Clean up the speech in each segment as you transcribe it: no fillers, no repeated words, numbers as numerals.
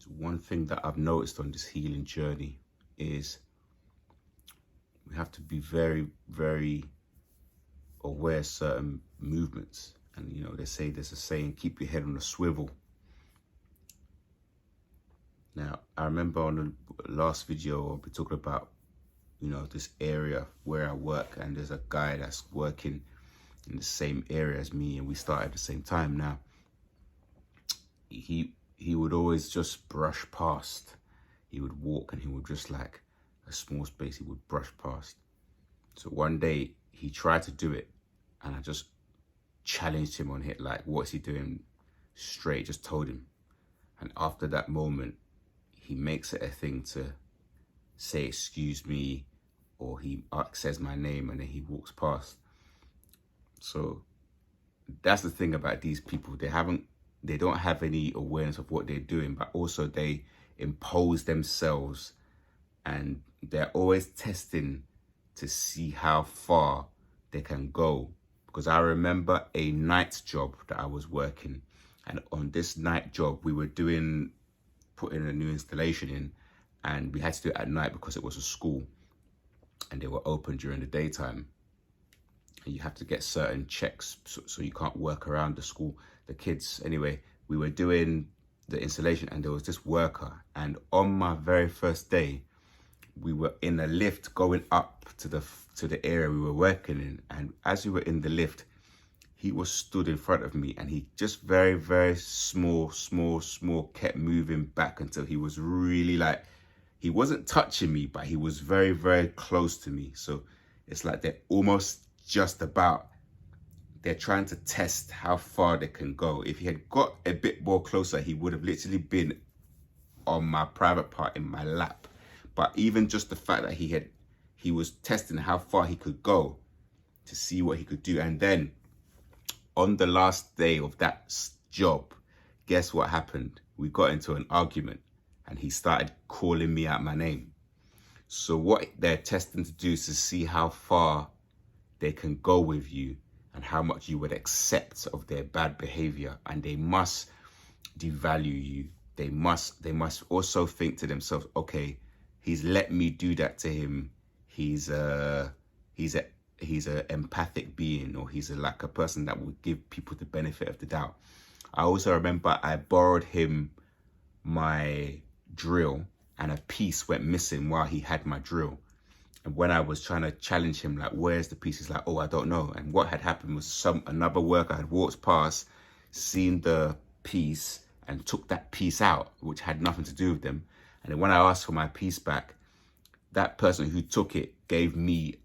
One thing that I've noticed on this healing journey is we have to be very, very aware of certain movements. And, you know, there's a saying, keep your head on a swivel. Now, I remember on the last video, I'll be talking about, you know, this area where I work, and there's a guy that's working in the same area as me, and we started at the same time. Now, he would always just brush past. He would walk and he would just, like a small space, he would brush past. So one day he tried to do it, and I just challenged him on it, like, what's he doing? Straight, just told him. And after that moment, he makes it a thing to say, excuse me, or he says my name, and then he walks past. So that's the thing about these people. They don't have any awareness of what they're doing, but also they impose themselves, and they're always testing to see how far they can go. Because I remember a night job that I was working, and on this night job, we were putting a new installation in, and we had to do it at night because it was a school and they were open during the daytime. And you have to get certain checks, so you can't work around the kids. Anyway, we were doing the installation, and there was this worker, and on my very first day, we were in a lift going up to the area we were working in. And as we were in the lift, he was stood in front of me, and he just very, very small kept moving back until he was really, like, he wasn't touching me, but he was very, very close to me. So it's like they're trying to test how far they can go. If he had got a bit more closer, he would have literally been on my private part in my lap. But even just the fact that he was testing how far he could go to see what he could do. And then on the last day of that job, guess what happened? We got into an argument, and he started calling me out my name. So what they're testing to do is to see how far they can go with you and how much you would accept of their bad behavior. And they must devalue you. They must also think to themselves, okay, he's let me do that to him. He's a empathic being, or he's like a person that would give people the benefit of the doubt. I also remember I borrowed him my drill, and a piece went missing while he had my drill. And when I was trying to challenge him, like, where's the piece? He's like, oh, I don't know. And what had happened was another worker had walked past, seen the piece, and took that piece out, which had nothing to do with them. And then when I asked for my piece back, that person who took it gave me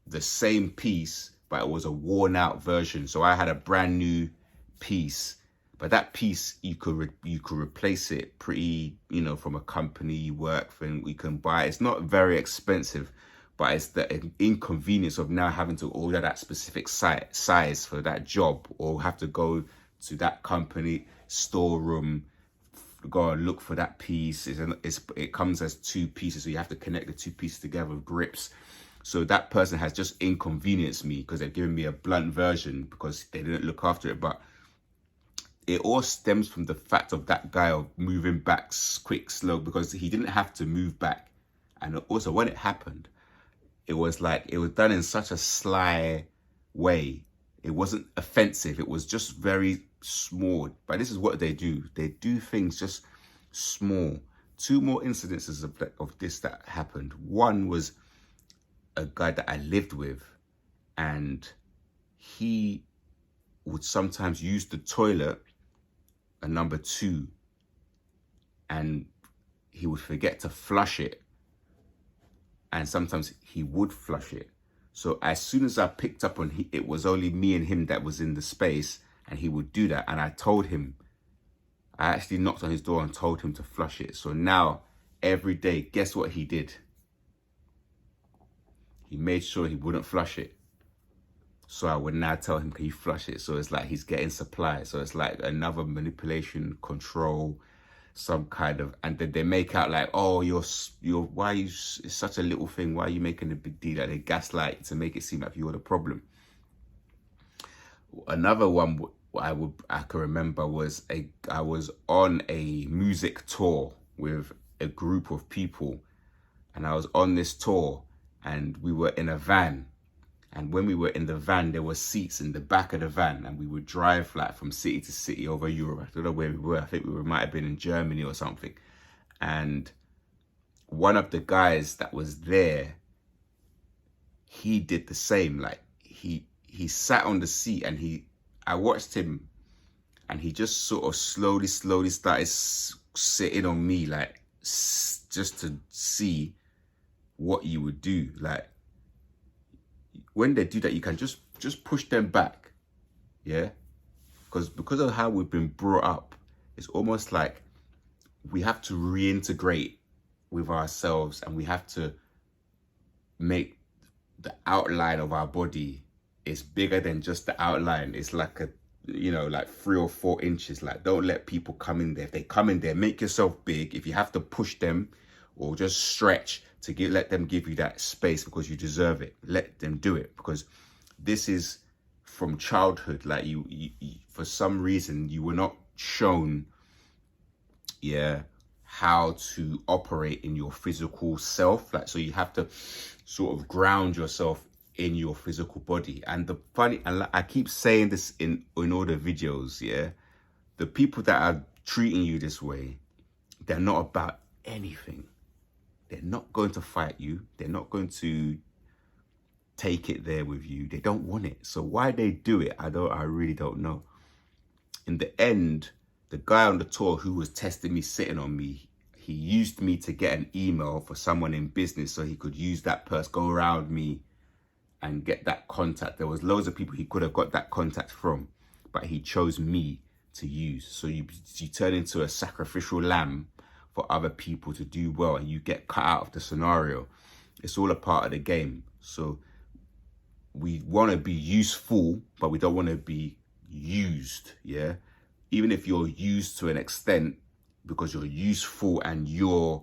the same piece, but it was a worn out version. So I had a brand new piece, but that piece, you could replace it pretty, you know, from a company you work for, and we can buy. It's not very expensive, but it's the inconvenience of now having to order that specific size for that job, or have to go to that company storeroom, go and look for that piece. It comes as two pieces, so you have to connect the two pieces together with grips. So that person has just inconvenienced me because they've given me a blunt version because they didn't look after it. But it all stems from the fact of that guy of moving back quick, slow, because he didn't have to move back. And also when it happened, it was like, it was done in such a sly way. It wasn't offensive. It was just very small. But this is what they do. They do things just small. Two more incidences of this that happened. One was a guy that I lived with, and he would sometimes use the toilet, a number 2, and he would forget to flush it. And sometimes he would flush it. So as soon as I picked up on it was only me and him that was in the space, and he would do that. And I told him, I actually knocked on his door and told him to flush it. So now every day, guess what he did? He made sure he wouldn't flush it. So I would now tell him, can you flush it? So it's like he's getting supply. So it's like another manipulation, control, some kind of, and then they make out like, oh, why are you, it's such a little thing. Why are you making a big deal? Like they gaslight to make it seem like you're the problem. Another one I can remember was I was on a music tour, with a group of people, and I was on this tour, and we were in a van. And when we were in the van, there were seats in the back of the van, and we would drive like from city to city over Europe. I don't know where we were. I think might have been in Germany or something. And one of the guys that was there, he did the same. Like he sat on the seat, and I watched him, and he just sort of slowly started sitting on me, like just to see what you would do. Like when they do that, you can just push them back, yeah? Because of how we've been brought up, it's almost like we have to reintegrate with ourselves, and we have to make the outline of our body is bigger than just the outline. It's like like 3 or 4 inches. Like, don't let people come in there. If they come in there, make yourself big. If you have to push them or just stretch to let them give you that space because you deserve it, let them do it, because this is from childhood. Like you for some reason you were not shown how to operate in your physical self. Like, so you have to sort of ground yourself in your physical body. And the funny, and I keep saying this in all the videos, the people that are treating you this way, they're not about anything. They're not going to fight you. They're not going to take it there with you. They don't want it. So why they do it, I really don't know. In the end, the guy on the tour who was testing me, sitting on me, he used me to get an email for someone in business so he could use that person, go around me and get that contact. There was loads of people he could have got that contact from, but he chose me to use. So you turn into a sacrificial lamb for other people to do well, and you get cut out of the scenario. It's all a part of the game. So we want to be useful, but we don't want to be used, Even if you're used to an extent, because you're useful and you're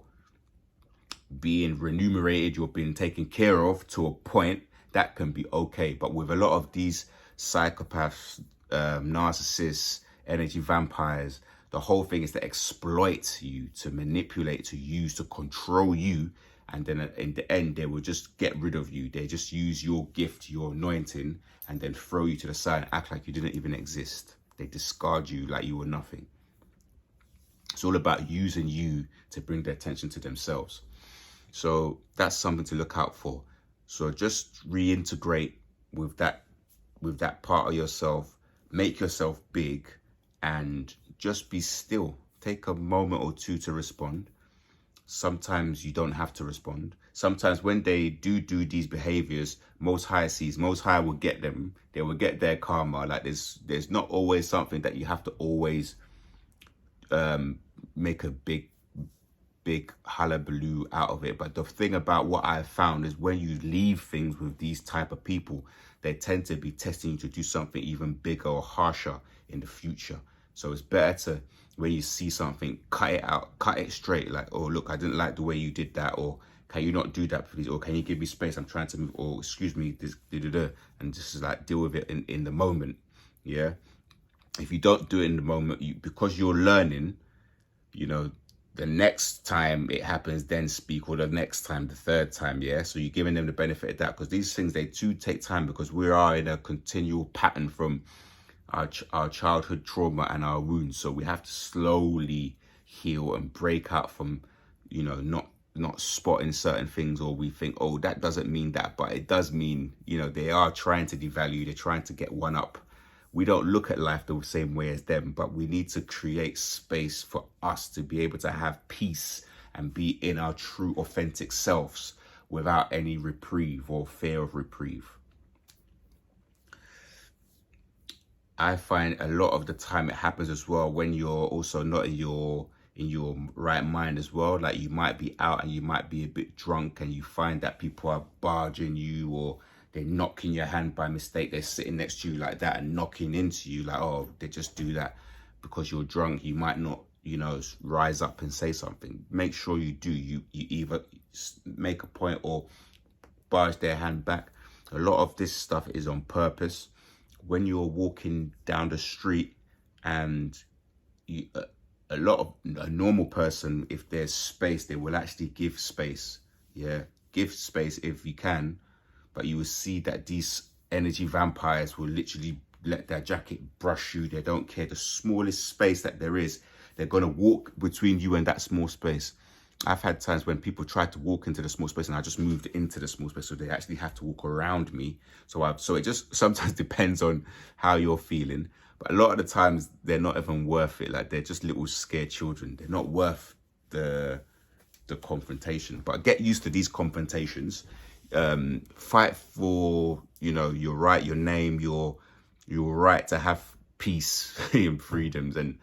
being remunerated, you're being taken care of to a point, that can be okay. But with a lot of these psychopaths, narcissists, energy vampires, the whole thing is to exploit you, to manipulate, to use, to control you. And then in the end, they will just get rid of you. They just use your gift, your anointing, and then throw you to the side and act like you didn't even exist. They discard you like you were nothing. It's all about using you to bring their attention to themselves. So that's something to look out for. So just reintegrate with that part of yourself, make yourself big, and just be still. Take a moment or two to respond. Sometimes you don't have to respond. Sometimes when they do these behaviors, Most High sees, Most High will get them. They will get their karma. Like there's not always something that you have to always make a big hullabaloo out of it. But the thing about what I've found is when you leave things with these type of people, they tend to be testing you to do something even bigger or harsher in the future. So it's better to, when you see something, cut it out, cut it straight. Like, oh, look, I didn't like the way you did that, or can you not do that, please? Or can you give me space? I'm trying to move, or excuse me, this, and just like deal with it in the moment. If you don't do it in the moment, because you're learning, the next time it happens, then speak, or the next time, the third time, so you're giving them the benefit of that, because these things, they do take time, because we are in a continual pattern from our childhood trauma and our wounds. So we have to slowly heal and break out from, not spotting certain things, or we think, oh, that doesn't mean that, but it does mean, they are trying to devalue, they're trying to get one up. We don't look at life the same way as them, but we need to create space for us to be able to have peace and be in our true, authentic selves without any reprieve or fear of reprieve. I find a lot of the time it happens as well when you're also not in your right mind as well. Like, you might be out and you might be a bit drunk, and you find that people are barging you, or they're knocking your hand by mistake. They're sitting next to you like that and knocking into you, like, oh, they just do that because you're drunk. You might not, rise up and say something. Make sure you do. You either make a point or barge their hand back. A lot of this stuff is on purpose. When you're walking down the street and a normal person, if there's space, they will actually give space. Yeah, give space if you can, but you will see that these energy vampires will literally let their jacket brush you. They don't care. The smallest space that there is, they're going to walk between you and that small space. I've had times when people tried to walk into the small space and I just moved into the small space, so they actually have to walk around me. So it just sometimes depends on how you're feeling. But a lot of the times they're not even worth it. Like, they're just little scared children. They're not worth the confrontation. But get used to these confrontations. Fight for, your right, your name, your right to have peace and freedoms, and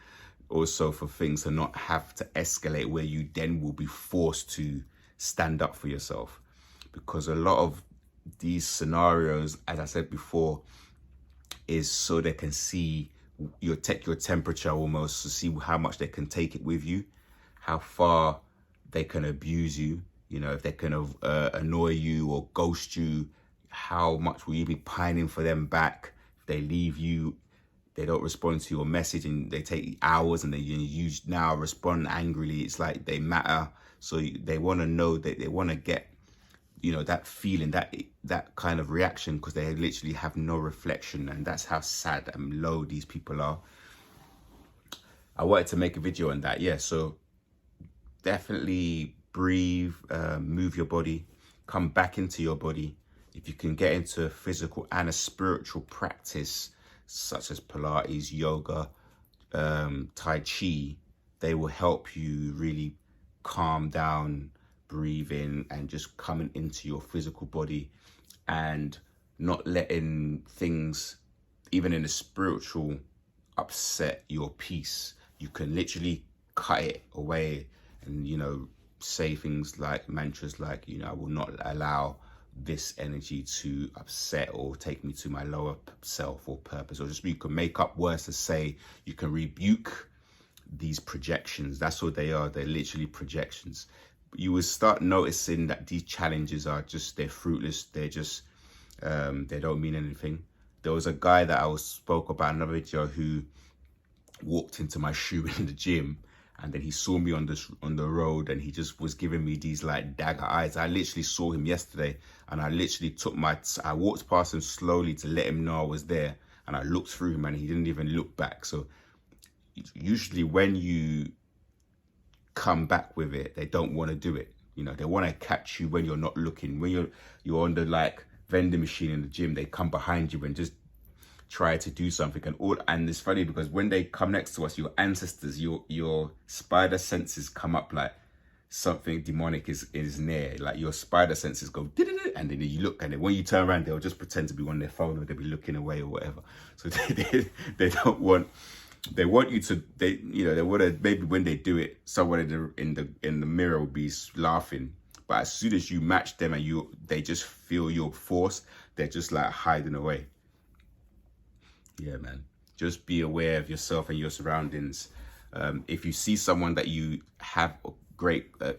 also for things to not have to escalate where you then will be forced to stand up for yourself. Because a lot of these scenarios, as I said before, is so they can see your temperature, almost, to see how much they can take it with you, how far they can abuse you, if they can annoy you or ghost you, how much will you be pining for them back. If they leave you, they don't respond to your message and they take hours, and you now respond angrily. It's like they matter. So they want to know, that they want to get, that feeling, that kind of reaction, because they literally have no reflection. And that's how sad and low these people are. I wanted to make a video on that. Yeah, so definitely breathe, move your body, come back into your body. If you can get into a physical and a spiritual practice, such as Pilates, yoga, Tai Chi, they will help you really calm down, breathe in, and just coming into your physical body, and not letting things, even in the spiritual, upset your peace. You can literally cut it away and, say things like mantras like, I will not allow this energy to upset or take me to my lower self or purpose. Or just, you can make up words to say. You can rebuke these projections. That's what they are. They're literally projections. You will start noticing that these challenges are just, they're fruitless. They're just, they don't mean anything. There was a guy that I spoke about in another video who walked into my shoe in the gym, and then he saw me on the road, and he just was giving me these like dagger eyes. I literally saw him yesterday, and I literally I walked past him slowly to let him know I was there, and I looked through him and he didn't even look back. So usually when you come back with it, they don't want to do it. They want to catch you when you're not looking. When you're on the like vending machine in the gym, they come behind you and just try to do something. And it's funny because when they come next to us, your ancestors, your spider senses come up like something demonic is near. Like your spider senses go, and then you look, and then when you turn around, they'll just pretend to be on their phone, or they'll be looking away or whatever. So they don't want. They want you to. They want to. Maybe when they do it, someone in the mirror will be laughing. But as soon as you match them and they just feel your force, they're just like hiding away. Yeah, man. Just be aware of yourself and your surroundings. If you see someone that you have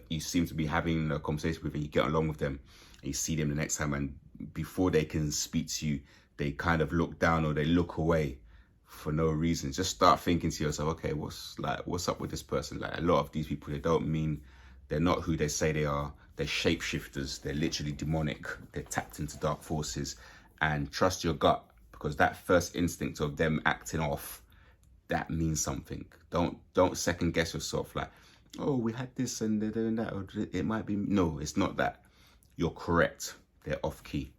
you seem to be having a conversation with, and you get along with them, and you see them the next time, and before they can speak to you, they kind of look down or they look away for no reason. Just start thinking to yourself, okay, what's up with this person? Like, a lot of these people, they're not who they say they are. They're shapeshifters. They're literally demonic. They're tapped into dark forces. And trust your gut, because that first instinct of them acting off, that means something. Don't second guess yourself like, oh, we had this and they're doing that, or it might be. No, it's not that. You're correct. They're off key.